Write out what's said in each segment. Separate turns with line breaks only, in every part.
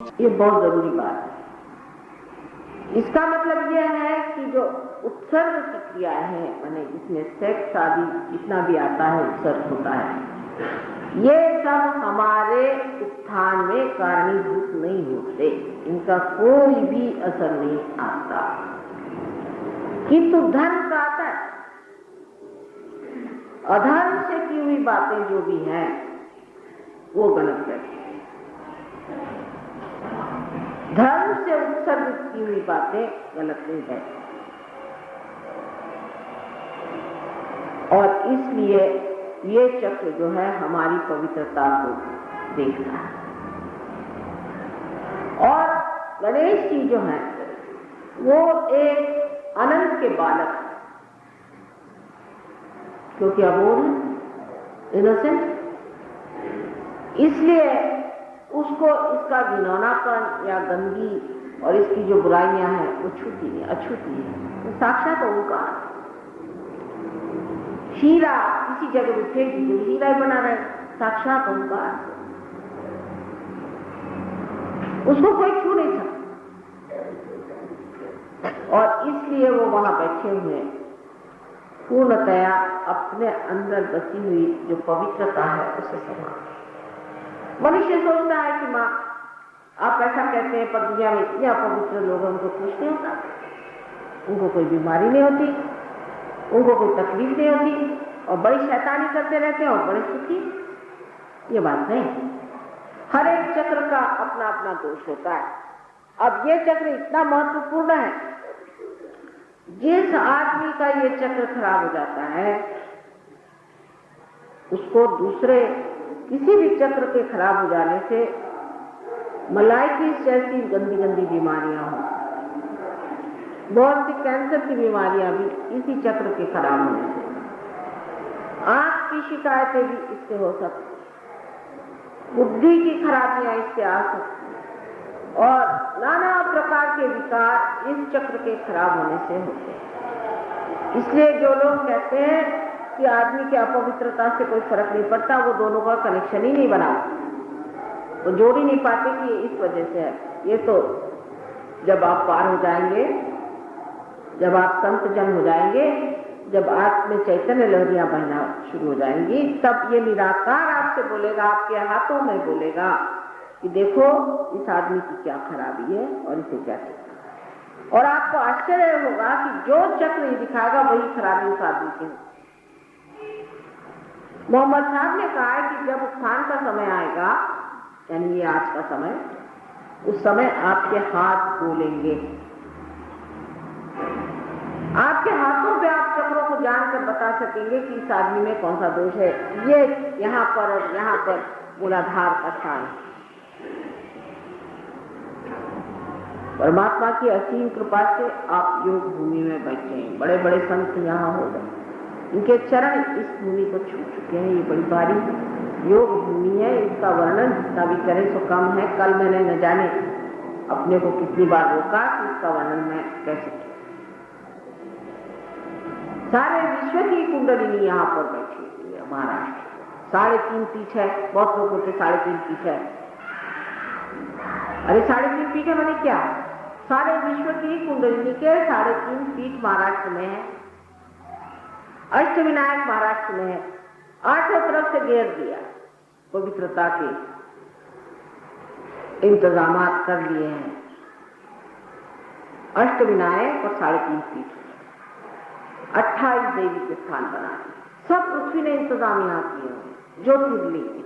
ये बहुत जरूरी बात है। इसका मतलब यह है कि जो उत्सर्ग की क्रिया है, माने जिसमें सेक्स आदि जितना भी आता है उत्सर्ग होता है, ये सब हमारे उत्थान में कारणीभूत नहीं होते, इनका कोई भी असर नहीं आता। किंतु धर्म का आता है। अधर्म से की हुई बातें जो भी हैं वो गलत है। धर्म से उत्सर्गित की हुई बातें गलत नहीं है। और इसलिए ये चक्र जो है हमारी पवित्रता को देखता है। और गणेश जी जो है वो एक अनंत के बालक, क्योंकि अबोध इनोसेंट, इसलिए उसको इसका घिनौनापन या गंदगी और इसकी जो बुराइयां हैं वो छूती नहीं, अछूती है। तो साक्षात ओंकार हीरा किसी जगह भी फेंक दीजिए, हीरा ही बना रहे, साक्षात ओंकार, उसको कोई छू नहीं सकता। और इसलिए वो वहां बैठे हुए पूर्णतया अपने अंदर बसी हुई जो पवित्रता है उसे समान। मनुष्य सोचता है कि माँ आप ऐसा कहते हैं, पर दुनिया में इतने अपवित्र लोग हैं, उनको कुछ नहीं होता, उनको कोई बीमारी नहीं होती, उनको कोई तकलीफ नहीं होती, और बड़ी शैतानी करते रहते हैं और बड़े सुखी। ये बात नहीं। हर एक चक्र का अपना अपना दोष होता है। अब ये चक्र इतना महत्वपूर्ण है, जिस आदमी का ये चक्र खराब हो जाता है उसको दूसरे किसी भी चक्र के खराब हो जाने से मलाइटिस जैसी गंदी गंदी बीमारियां हो, बहुत सी कैंसर की बीमारियां भी इसी चक्र के खराब होने से, आंख की शिकायतें भी इससे हो सकती, बुद्धि की खराबियां इससे आ सकती, और नाना प्रकार के विकार इस चक्र के खराब होने से होते हैं। इसलिए जो लोग कहते हैं कि आदमी की अपवित्रता से कोई फर्क नहीं पड़ता, वो दोनों का कनेक्शन ही नहीं बना, वो जोड़ ही नहीं पाते कि ये इस वजह से है। ये तो जब आप पार हो जाएंगे, जब आप संत जन हो जाएंगे, जब आत्म में चैतन्य लहरियां बहना शुरू हो जाएंगी, तब ये निराकार आपसे बोलेगा, आपके हाथों में बोलेगा कि देखो इस आदमी की क्या खराबी है और इसे क्या ठीक। और आपको आश्चर्य होगा कि जो चक्र दिखाएगा वही खराबी उस आदमी की। मोहम्मद साहब ने कहा है कि जब उत्थान का समय आएगा, यानी ये आज का समय, उस समय आपके हाथ बोलेंगे, आपके हाथों पे आप चक्रों को जानकर बता सकेंगे कि इस आदमी में कौन सा दोष है। ये यहाँ पर और यहाँ पर मूलाधार का स्थान है। परमात्मा की असीम कृपा से आप योग भूमि में बैठे हैं, बड़े बड़े संत यहाँ हो गए, इनके चरण इस भूमि को छू चुके हैं। ये बड़ी भारी योग भूमि है, इसका वर्णन जितना भी करें सो कम है। कल मैंने न जाने अपने को कितनी बार रोका कि इसका वर्णन मैं कैसे किया। सारे विश्व की कुंडलिनी यहाँ पर बैठी हुई है। महाराष्ट्र 3.5 फीट है, बहुत लोग बोलते 3.5 फीट है। अरे 3.5 फीट है मैंने क्या, सारे विश्व की कुंडलिनी के 3.5 फीट महाराष्ट्र में है। अष्टविनायक महाराष्ट्र में है, 8 तरफ से घेर दिया, पवित्रता के इंतजामात कर लिए हैं। अष्टविनायक और 3.5 फीट 28 देवी के स्थान बना दिए। सब पृथ्वी ने इंतजाम यहाँ किए, ज्योतिर्लिंग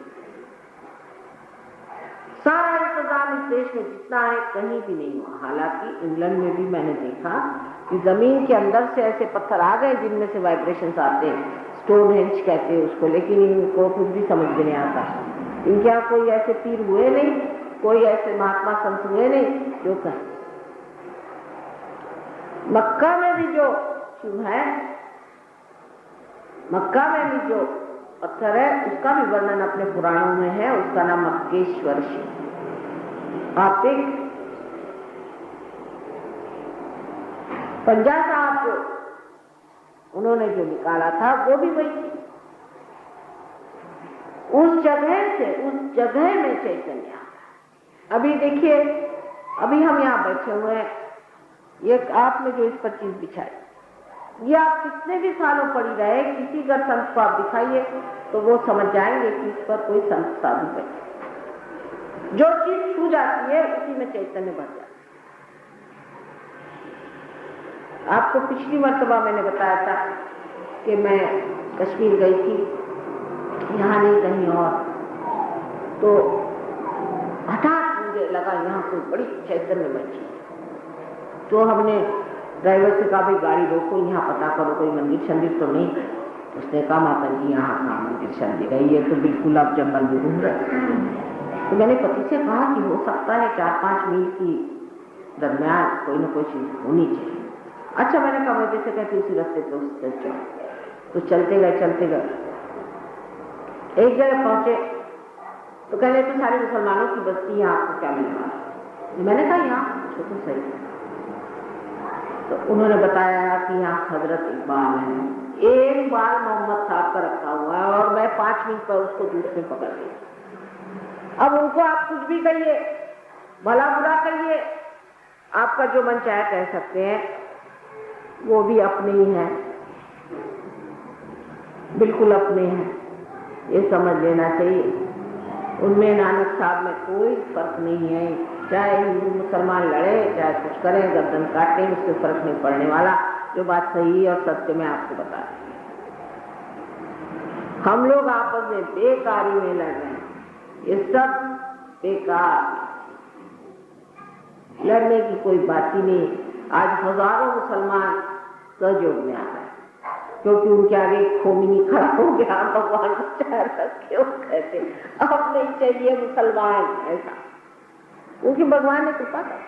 सारा इंतजाम इस देश में जितना है कहीं भी नहीं हुआ। हालांकि इंग्लैंड में भी मैंने देखा कि जमीन के अंदर से ऐसे पत्थर आ गए जिनमें से वाइब्रेशंस आते हैं, स्टोनहेंज कहते हैं उसको, लेकिन इनको कुछ भी समझ में नहीं आता। इनके यहाँ कोई ऐसे पीर हुए नहीं, कोई ऐसे महात्मा संत हुए नहीं जो कहें। मक्का में भी जो शिव है, मक्का में भी जो पत्थर है, उसका भी वर्णन अपने पुराणों में है, उसका नाम मक्केश्वर शिव। आप देख पंजा साहब को उन्होंने जो निकाला था वो भी वही थी। उस जगह से उस जगह में चैतन्य अभी देखिए, अभी हम यहाँ बैठे हुए हैं, ये आपने जो इस पर चीज बिछाई, ये आप कितने भी सालों पड़ी रहे, किसी का संत को आप दिखाइए तो वो समझ जाएंगे कि इस पर कोई संत साधु बैठे। जो चीज छू जाती है उसी में चैतन्य बढ़ जाता है। आपको पिछली मर्तबा मैंने बताया था कि मैं कश्मीर गई थी, यहाँ नहीं कहीं और, तो हठात मुझे लगा यहाँ कोई बड़ी चैतन्य मची। तो हमने ड्राइवर से कहा भाई गाड़ी रोको, यहाँ पता करो कोई मंदिर शंदिर तो नहीं। उसने कहा माता जी यहाँ कहाँ मंदिर शंदिर है, ये तो बिल्कुल आप जंगल में घूम रहे। तो मैंने पति से कहा कि हो सकता है 4-5 मील की दरमियान कोई ना कोई चीज होनी चाहिए। अच्छा, मैंने कहा जैसे कहती उसी रास्ते पे उससे चलो। तो चलते गए, एक जगह पहुंचे तो कहने तो सारे मुसलमानों की बस्ती है, आपको क्या मिलने वाला? मैंने कहा यहाँ पूछो तो सही। तो उन्होंने बताया कि यहाँ हजरत इकबाल है, एक बाल मोहम्मद साहब का रखा हुआ है और मैं 5 मिनट पर उसको दूर में पकड़ ली। अब उनको आप कुछ भी कहिए, भला बुरा कहिए, आपका जो मन चाहे कह सकते हैं, वो भी अपने ही हैं, बिल्कुल अपने हैं, ये समझ लेना चाहिए। उनमें नानक साहब में कोई फर्क नहीं है, चाहे हिंदू मुसलमान लड़े, चाहे कुछ करें, गर्दन काटें, उससे फर्क नहीं पड़ने वाला। जो बात सही और सत्य मैं आपको बता रही हूँ, हम लोग आपस में बेकारी में लड़ रहे हैं, ये सब बेकार, लड़ने की कोई बात ही नहीं। आज हजारों मुसलमान सहयोग में आ रहे हैं क्योंकि उनके आगे खोमिनी खड़ा हो गया, भगवान को चार रखे हो, कहते अब नहीं चाहिए मुसलमान ऐसा, क्योंकि भगवान ने कृपा कर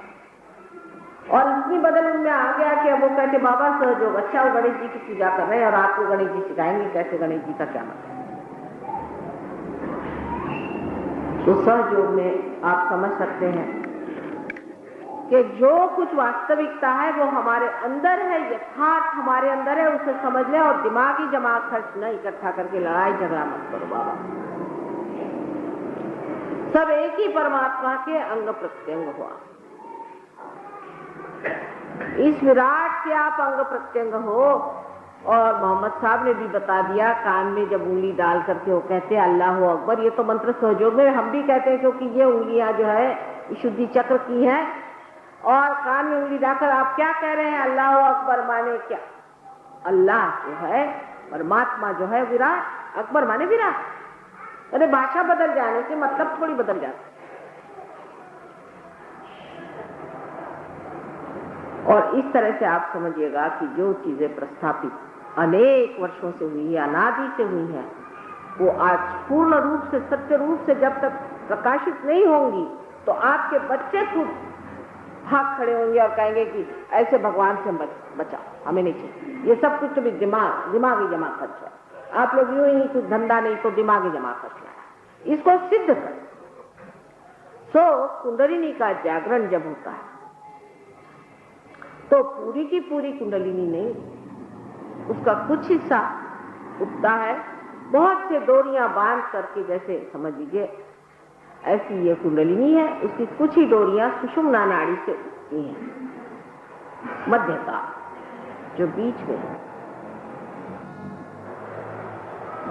और इतनी बदल उनमें आ गया कि अब वो कहते बाबा सहयोग, अच्छा वो गणेश जी की पूजा कर रहे हैं और आपको गणेश जी सिखाएंगे कैसे गणेश जी का क्या मतलब। तो सहयोग में आप समझ सकते हैं कि जो कुछ वास्तविकता है वो हमारे अंदर है, यथार्थ हमारे अंदर है, उसे समझ लें और दिमागी जमा खर्च न इकट्ठा करके लड़ाई झगड़ा मत करो बाबा। सब एक ही परमात्मा के अंग प्रत्यंग हुआ, इस विराट के आप अंग प्रत्यंग हो। और मोहम्मद साहब ने भी बता दिया, कान में जब उंगली डाल करके वो कहते हैं अल्लाह अकबर, ये तो मंत्र सहयोग में हम भी कहते हैं क्योंकि ये उंगलियां जो है शुद्धि चक्र की हैं, और कान में उंगली डालकर आप क्या कह रहे हैं अल्लाह अकबर माने क्या? अल्लाह जो है परमात्मा जो है विराट, अकबर माने विराट। अरे भाषा बदल जाने से मतलब थोड़ी बदल जाता। और इस तरह से आप समझिएगा कि जो चीजें प्रस्थापित अनेक वर्षों से हुई है, अनादि से हुई है, वो आज पूर्ण रूप से सत्य रूप से जब तक प्रकाशित नहीं होंगी तो आपके बच्चे खुद भाग खड़े होंगे और कहेंगे कि ऐसे भगवान से बचाओ, हमें नहीं चाहिए। ये सब कुछ तो भी दिमागी जमा खर्च है। आप लोग यूं ही कुछ धंधा नहीं तो दिमागी जमा खर्च है, इसको सिद्ध कर। सो कुंडलिनी का जागरण जब होता है तो पूरी की पूरी कुंडलिनी नहीं, उसका कुछ हिस्सा उठता है, बहुत से डोरियां बांध करके, जैसे समझ लीजिए ऐसी ये कुंडलिनी है, उसकी कुछ ही डोरियां सुषुम्ना नाड़ी से उठती हैं, मध्य का जो बीच में है,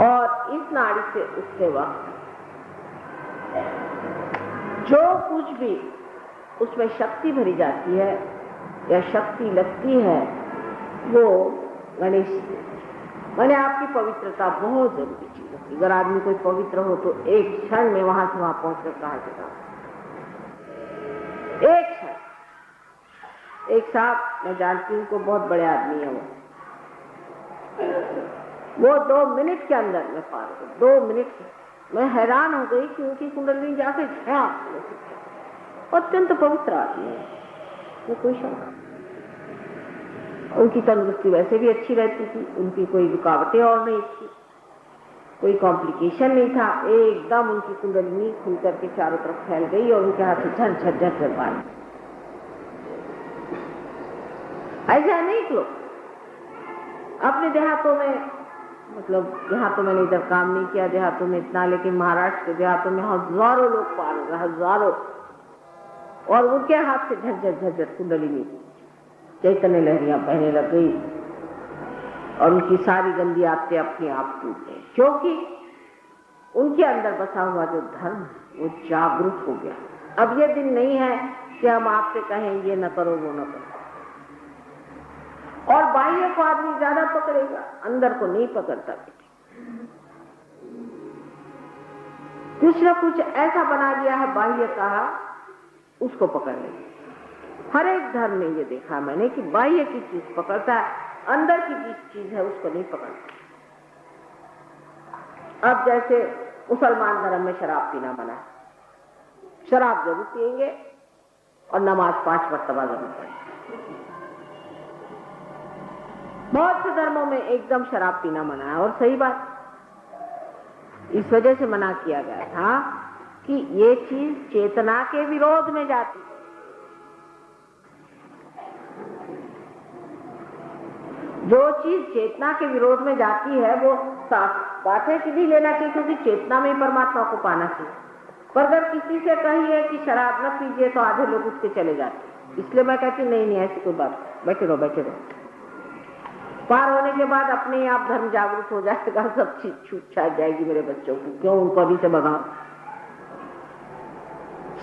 और इस नाड़ी से उठते वक्त जो कुछ भी उसमें शक्ति भरी जाती है या शक्ति लगती है वो गणेश। मैंने आपकी पवित्रता बहुत जरूरी चीज है। अगर आदमी कोई पवित्र हो तो एक क्षण में वहां से वहां पहुंचकर कहा जाता, एक क्षण। एक साहब मैं जानती हूँ को बहुत बड़े आदमी है, वो 2 मिनट के अंदर में पार हो, 2 मिनट। मैं हैरान हो गई कि उनकी कुंडली जाके अत्यंत पवित्र आदमी है, वो कोई शंका। उनकी तंदुरुस्ती वैसे भी अच्छी रहती थी, उनकी कोई रुकावटें और नहीं थी, कोई कॉम्प्लिकेशन नहीं था, एकदम उनकी कुंडलिनी खुल करके चारों तरफ फैल गई और उनके हाथ से झट झट झट पानी। ऐसा नहीं लोग अपने देहातों में, मतलब देहातों में इधर काम नहीं किया देहातों में इतना, लेकिन महाराष्ट्र के देहातों में हजारों लोग पार हो गए, हजारों। और उनके हाथ से झरझर झरझर कुंडलिनी चैतन्य लहरियां बहने लग गई और उनकी सारी गंदी आदतें अपने आप टूट गई, क्योंकि उनके अंदर बसा हुआ जो धर्म वो जागरूक हो गया। अब ये दिन नहीं है कि हम आपसे कहें ये न करो वो न करो, और बाह्य को आदमी ज्यादा पकड़ेगा, अंदर को नहीं पकड़ता। कुछ न कुछ ऐसा बना दिया है बाह्य का, उसको पकड़ लेंगे। हर एक धर्म में ये देखा मैंने कि बाह्य की चीज पकड़ता है, अंदर की जिस चीज है उसको नहीं पकड़ता। अब जैसे मुसलमान धर्म में शराब पीना मना है, शराब जरूर पिएंगे और नमाज 5 मरतबा जरूर पढ़ेंगे। बहुत से धर्मों में एकदम शराब पीना मना है, और सही बात, इस वजह से मना किया गया था कि ये चीज चेतना के विरोध में जाती। जो चीज चेतना के विरोध में जाती है वो साफ बात है कि नहीं लेना चाहिए, क्योंकि चेतना में परमात्मा को पाना चाहिए। पर अगर किसी से कहिए कि शराब न पीजिए तो आधे लोग उसके चले जाते। इसलिए मैं कहती नहीं ऐसी कोई बात, बैठे रहो बैठे रहो। पार होने के बाद अपने आप धर्म जागरूक हो जाएगा, सब चीज छूट छाट जाएगी मेरे बच्चों को, क्यों उनको अभी से भगाओ।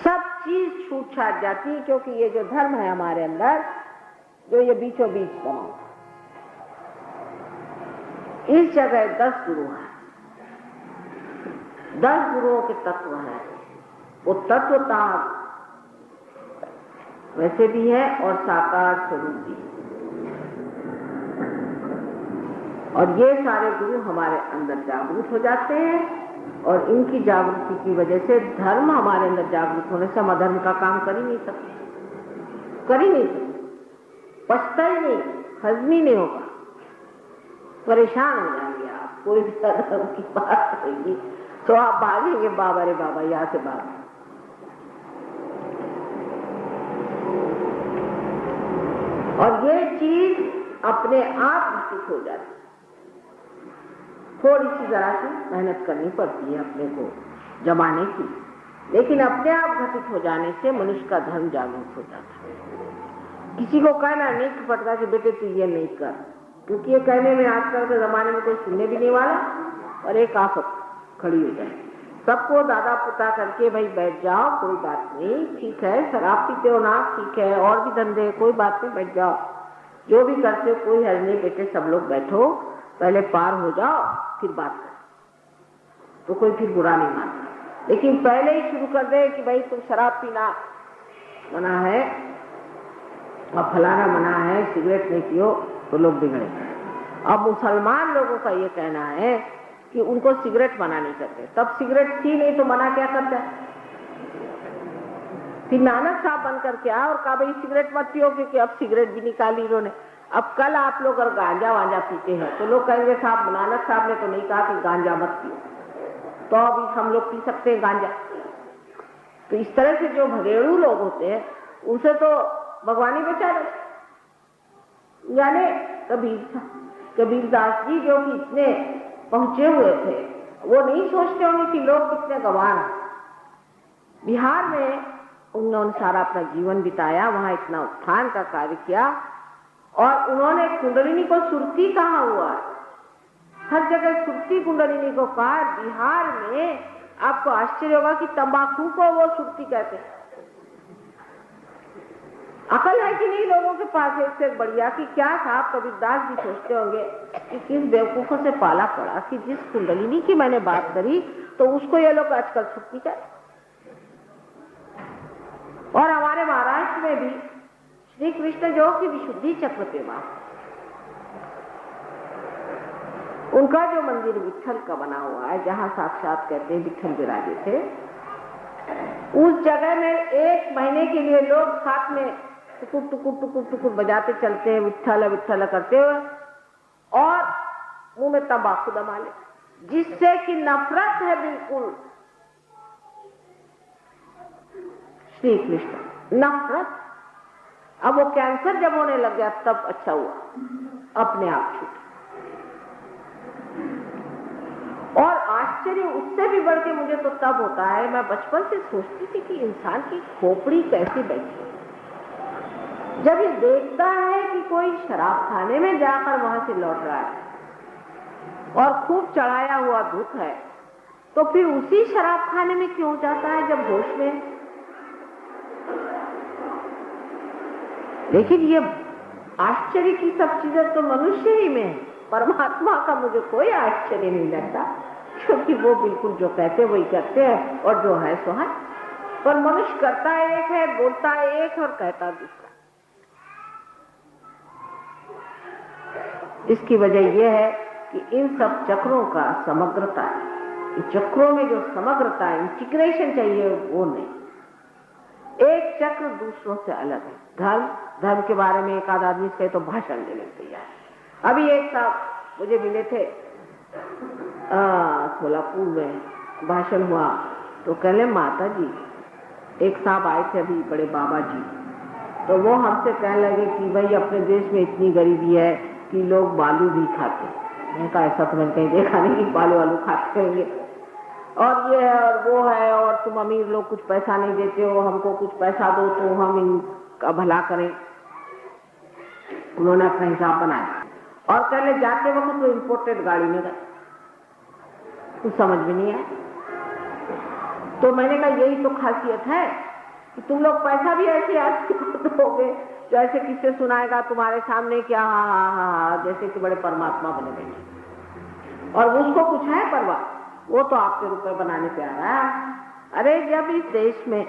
सब चीज छूट छाट जाती है, क्योंकि ये जो धर्म है हमारे अंदर, जो ये बीचों बीच बना, इस जगह 10 गुरु हैं, 10 गुरुओं के तत्व हैं। वो तत्वता वैसे भी है और साकार स्वरूप भी, और ये सारे गुरु हमारे अंदर जागरूक हो जाते हैं, और इनकी जागृति की वजह से धर्म हमारे अंदर जागरूक होने से हम अधर्म का काम कर ही नहीं सकते, कर ही नहीं सकते, पछता ही नहीं, हजम ही नहीं होगा, परेशान हो जाएंगे आप। कोई भी धर्म की बात करेगी तो आप भागेंगे, बाबा रे बाबा यहां से भाग। और ये चीज अपने आप घटित हो जाती, थोड़ी सी जरा सी मेहनत करनी पड़ती है अपने को जमाने की, लेकिन अपने आप घटित हो जाने से मनुष्य का धर्म जागरूक हो जाता है। किसी को कहना नहीं पड़ता कि बेटे तू ये नहीं कर, क्योंकि ये कहने में आजकल के जमाने में कोई सुनने भी नहीं वाला, और एक आफत खड़ी हो जाए। सबको दादा पुता करके भाई बैठ जाओ, कोई बात नहीं, ठीक है, शराब पीते हो ना, ठीक है, और भी धंधे, कोई बात नहीं, बैठ जाओ, जो भी करते हो कोई हर्ज नहीं, बेटे सब लोग बैठो, पहले पार हो जाओ फिर बात करो, तो कोई फिर बुरा नहीं मानता। लेकिन पहले ही शुरू कर दे कि भाई तुम शराब पीना मना है और फलाना मना है, सिगरेट नहीं पियो, तो लोग बिगड़े। अब मुसलमान लोगों का ये कहना है कि उनको सिगरेट मना नहीं करते, तब सिगरेट थी नहीं तो मना क्या करता है। फिर नानक साहब बन करके आया और कहा भाई सिगरेट मत पियो, क्योंकि अब सिगरेट भी निकाली इन्होंने। अब कल आप लोग अगर गांजा वांजा पीते हैं तो लोग कहेंगे साहब नानक साहब ने तो नहीं कहा कि गांजा मत पियो, तो अभी हम लोग पी सकते हैं गांजा। तो इस तरह से जो भगेड़ू लोग होते हैं उनसे तो भगवान ही बचा रहे। यानी कबीरदास जी जो कि इतने पहुंचे हुए थे, वो नहीं सोचते होंगे कि लोग कितने गंवार हैं। बिहार में उन्होंने सारा अपना जीवन बिताया, वहां इतना उत्थान का कार्य किया, और उन्होंने कुंडलिनी को सुरती कहा हुआ है, हर जगह सुरती कुंडलिनी को कहा। बिहार में आपको आश्चर्य होगा कि तंबाकू को वो सुरती कहते हैं। अकल है कि नहीं लोगों के पास एक से बढ़िया, कि क्या साहब कबीरदास जी सोचते होंगे कि किस बेवकूफों से पाला पड़ा कि जिस कुंडलिनी की मैंने बात करी तो उसको ये लोग आजकल छुट्टी कर। और हमारे महाराष्ट्र में भी श्री कृष्ण जो कि विशुद्धि चक्र पे वास, उनका जो मंदिर विट्ठल का बना हुआ है, जहां साक्षात कहते हैं विट्ठल विराजे थे, उस जगह में 1 महीने के लिए लोग साथ में टुकुर टुकुर टुकुर टुकुर बजाते चलते हैं, विट्ठल विट्ठल करते हुए, और मुंह में तंबाकू दबा ले, जिससे कि नफरत है बिल्कुल श्री कृष्ण, नफरत। अब वो कैंसर जब होने लग गया तब अच्छा हुआ, अपने आप छूट। और आश्चर्य उससे भी बढ़ के मुझे तो तब होता है, मैं बचपन से सोचती थी कि इंसान की खोपड़ी कैसे बैठी जब ये देखता है कि कोई शराब खाने में जाकर वहां से लौट रहा है और खूब चढ़ाया हुआ दुख है, तो फिर उसी शराब खाने में क्यों जाता है जब होश में। लेकिन ये आश्चर्य की सब चीजें तो मनुष्य ही में है, परमात्मा का मुझे कोई आश्चर्य नहीं लगता, क्योंकि वो बिल्कुल जो कहते वही करते हैं और जो है सो है। पर मनुष्य करता एक है, बोलता एक और कहता दूसरा। इसकी वजह यह है कि इन सब चक्रों का समग्रता है, इन चक्रों में जो समग्रता है, इंटीग्रेशन चाहिए, वो नहीं। एक चक्र दूसरों से अलग है। धर्म के बारे में एक आध आदमी से तो भाषण देने तैयार। अभी एक साहब मुझे मिले थे सोलापुर में, भाषण हुआ तो कहले माता जी, एक साहब आए थे अभी, बड़े बाबा जी, तो वो हमसे कहने लगे कि भाई अपने देश में इतनी गरीबी है कि लोग बालू भी खाते। मैंने कहा ऐसा तो मैंने कहीं देखा नहीं कि बालू वालू खाते होंगे, और ये है और वो है, और तुम अमीर लोग कुछ पैसा नहीं देते हो, हमको कुछ पैसा दो तो हम इनका भला करें। उन्होंने अपना हिसाब बनाया और कहले जाते वक्त तो इम्पोर्टेड गाड़ी में गए, कुछ समझ में नहीं आया। तो मैंने कहा यही तो खासियत है कि तुम लोग पैसा भी ऐसे आदमी को दोगे जो ऐसे किससे सुनाएगा तुम्हारे सामने क्या हाँ, जैसे कि बड़े परमात्मा बने बैठे, और उसको कुछ है परवाह, वो तो आपके रुपए बनाने पे आ रहा है। अरे जब इस देश में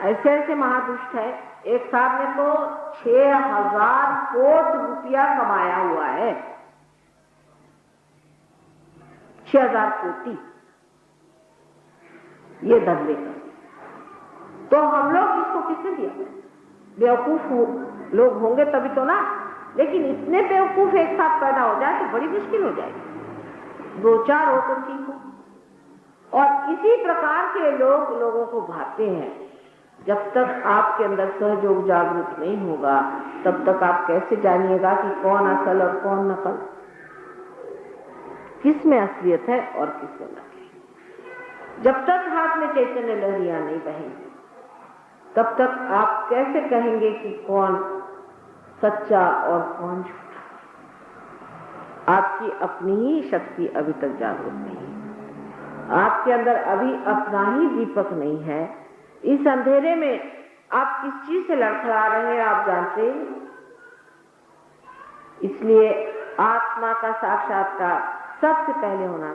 ऐसे ऐसे महादुष्ट है, एक साहब ने तो 6000 कोट रुपया कमाया हुआ है, 6000 कोटी ये धंधे का। तो हम लोग इसको किसने दिया? बेवकूफ लोग होंगे तभी तो ना, लेकिन इतने बेवकूफ एक साथ पैदा हो जाए तो बड़ी मुश्किल हो जाएगी। 2-4 हो तो ठीक हो। और इसी प्रकार के लोग लोगों को भाते हैं। जब तक आपके अंदर सहयोग जागृत नहीं होगा, तब तक आप कैसे जानिएगा कि कौन असल और कौन नकल, किस में असलियत है और किस में नकल। जब तक हाथ में चैतन्य लहरियां नहीं बहेंगी, तब तक आप कैसे कहेंगे कि कौन सच्चा और कौन झूठा। आपकी अपनी ही शक्ति अभी तक जागृत नहीं है, आपके अंदर अभी अपना ही दीपक नहीं है। इस अंधेरे में आप किस चीज से लड़खड़ा रहे हैं आप जानते हैं। इसलिए आत्मा का साक्षात्कार सबसे पहले होना,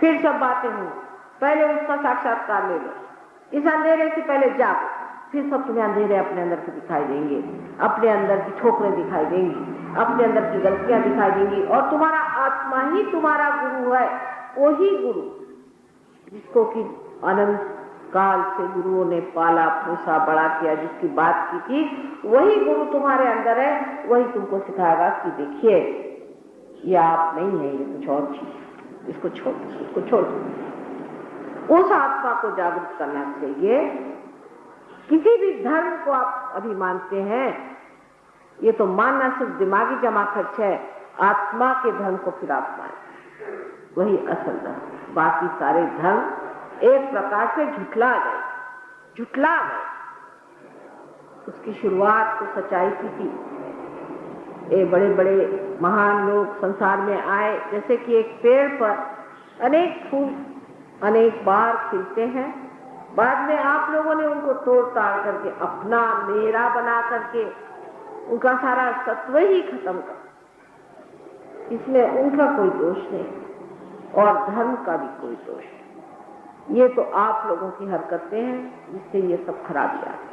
फिर सब बातें हों। पहले उसका साक्षात्कार ले लो, इस अंधेरे से पहले जाओ, फिर सब तुम्हें अंधेरे अपने अंदर से दिखाई देंगे, अपने अंदर की ठोकरें दिखाई देंगी, अपने अंदर की गलतियां दिखाई देंगी, और तुम्हारा आत्मा ही तुम्हारा गुरु है। वही गुरु जिसको कि अनंत काल से गुरुओं ने पाला पोसा बड़ा किया, जिसकी बात की थी, वही गुरु तुम्हारे अंदर है। वही तुमको सिखाएगा कि देखिए ये आप नहीं है, ये कुछ और चीज, इसको छोड़ दो, इसको छोड़ दो। उस आत्मा को जागृत करना चाहिए। किसी भी धर्म को आप अभी मानते हैं, ये तो मानना सिर्फ दिमागी जमा खर्च है। आत्मा के धर्म को फिर आप माने, वही असल धर्म। बाकी सारे धर्म एक प्रकार से झुठला गए। उसकी शुरुआत तो सच्चाई की थी। ये बड़े बड़े महान लोग संसार में आए, जैसे कि एक पेड़ पर अनेक फूल अनेक बार खिलते हैं, बाद में आप लोगों ने उनको तोड़ ताड़ करके अपना मेरा बना करके उनका सारा सत्व ही खत्म कर। इसमें उनका कोई दोष नहीं और धर्म का भी कोई दोष नहीं। ये तो आप लोगों की हरकतें हैं जिससे ये सब खराबी आती है।